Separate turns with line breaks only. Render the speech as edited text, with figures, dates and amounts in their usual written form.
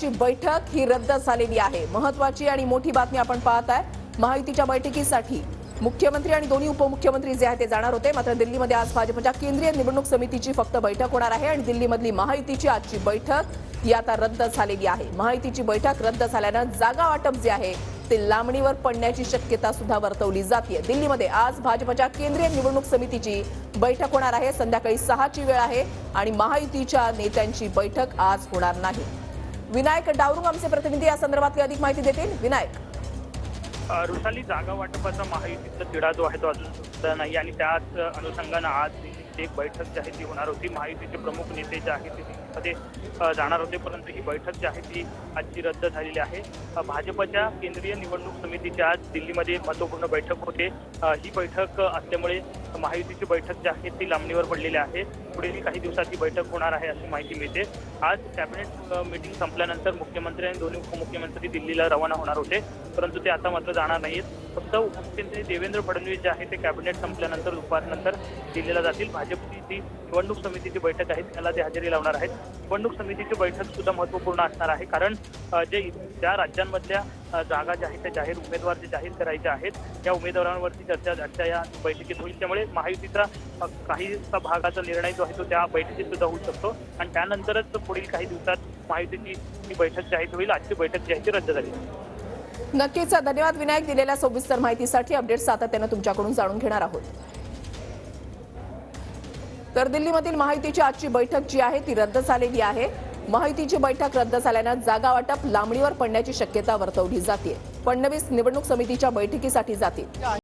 ची बैठक ही रद्द झालेली आहे। महत्त्वाची आणि मोठी बातमी आपण पाहताय। महायुतीच्या बैठकीसाठी मुख्यमंत्री आणि दोन्ही उपमुख्यमंत्री जे आहेत ते जाणार होते, मात्र दिल्लीमध्ये आज भाजपच्या केंद्रीय निवडणूक समितीची फक्त बैठक होणार आहे आणि दिल्लीमधली महायुतीची आजची बैठक ही आता रद्द झालेली आहे। महायुतीची बैठक रद्द झाल्यानं जागा वाटप जे आहे ते लांबणीवर पडण्याची शक्यता सुद्धा वर्तवली जाते। दिल्लीमध्ये आज भाजपच्या केंद्रीय निवडणूक समितीची बैठक होणार आहे। संध्याकाळी 6 ची वेळ आहे आणि महायुतीच्या नेत्यांची बैठक आज होणार नाही। विनायक डावरुंग आमचे प्रतिनिधी या संदर्भातली अधिक माहिती देतील। विनायक,
रुसाली, जागा वाटपाचा महायुतीचा तिढा जो आहे तो अजून सुटला नाही आणि त्याच अनुषंगानं आज एक बैठक जी आहे ती होणार होती। महायुतीचे प्रमुख नेते जे आहेत ते दिल्लीमध्ये जाणार होते, परंतु ही बैठक जी आहे ती आजची रद्द झालेली आहे। भाजपच्या केंद्रीय निवडणूक समितीची आज दिल्लीमध्ये महत्त्वपूर्ण बैठक होते। ही बैठक असल्यामुळे महायुतीची बैठक जी आहे ती लांबणीवर पडलेली आहे। पुढील काही दिवसात ही बैठक होणार आहे अशी माहिती मिळते। आज कॅबिनेट मीटिंग संपल्यानंतर मुख्यमंत्री आणि दोन्ही उपमुख्यमंत्री दिल्लीला रवाना होणार होते, परंतु ते आता मात्र जाणार नाहीत। फक्त उपमुख्यमंत्री देवेंद्र फडणवीस जे आहे ते कॅबिनेट संपल्यानंतर दुपारनंतर दिल्लीला जातील। भाजपची जी निवडणूक समितीची बैठक आहे त्याला ते हजेरी लावणार आहेत। निवडणूक समितीची बैठक सुद्धा महत्त्वपूर्ण असणार आहे, कारण ज्या राज्यांमधल्या जागा ज्या आहेत त्या जाहीर उमेदवार जे जाहीर करायचे आहेत त्या उमेदवारांवरती चर्चा या बैठकीत होईल। त्यामुळे महायुतीचा काही भागाचा निर्णय जो आहे तो त्या बैठकीत सुद्धा होऊ शकतो आणि त्यानंतरच पुढील काही दिवसात महायुतीची ही बैठक जाहीर होईल। आजची बैठक जी आहे ती रद्द झाली।
नक्कीच धन्यवाद विनायक, दिलेल्या सविस्तर माहितीसाठी। अपडेट सातत्याने तुमच्याकडून जाणून घेणार आहोत। तर दिल्लीमधील महायुतीची आजची बैठक जी आहे ती रद्द झालेली आहे। महायुतीची बैठक रद्द झाल्यानं जागा वाटप लांबणीवर पडण्याची शक्यता वर्तवली जाते। फडणवीस निवडणूक समितीच्या बैठकीसाठी जातील।